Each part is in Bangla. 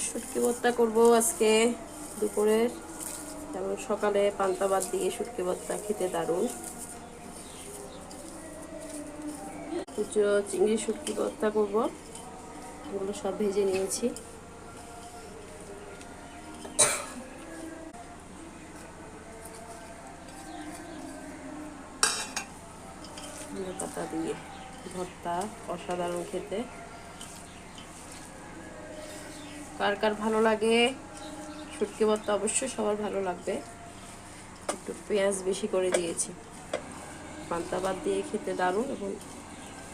শুটকি ভর্তা করব আজকে দুপুরের, এবং সকালে পান্তা ভাত দিয়ে শুটকি ভর্তা খেতে দারুণ। কুচো চিংড়ি শুটকি ভর্তা করব, এগুলো সব ভেজে নিয়েছি। ধনে পাতা দিয়ে ভর্তা অসাধারণ খেতে। কার কার ভালো লাগে শুটকি ভর্তা? অবশ্যই সবার ভালো লাগবে। একটু পেঁয়াজ বেশি করে দিয়েছি। পান্তা ভাত দিয়ে খেতে দারুণ, এবং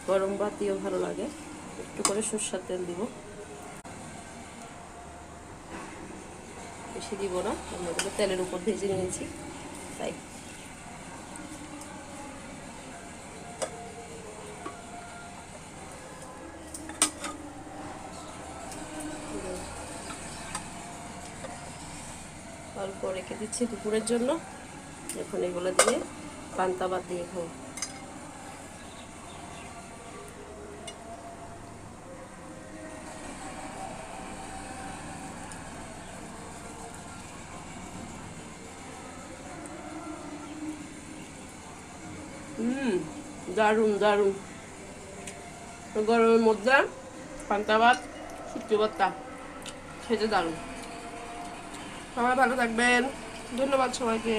গরম ভাত দিয়েও ভালো লাগে। একটু করে সরষের তেল দিব, বেশি দিব না, আমি এগুলো তেলের উপর ভেজে নিয়েছি তাই। অল্প রেখে দিচ্ছি দুপুরের জন্য, এখন এগুলো দিয়ে পান্তা ভাত দিয়ে খাবো। দারুণ দারুণ, গরমের মধ্যে পান্তা ভাত শুটকি ভর্তা খেতে দারুণ। সবাই ভালো থাকবেন, ধন্যবাদ সবাইকে।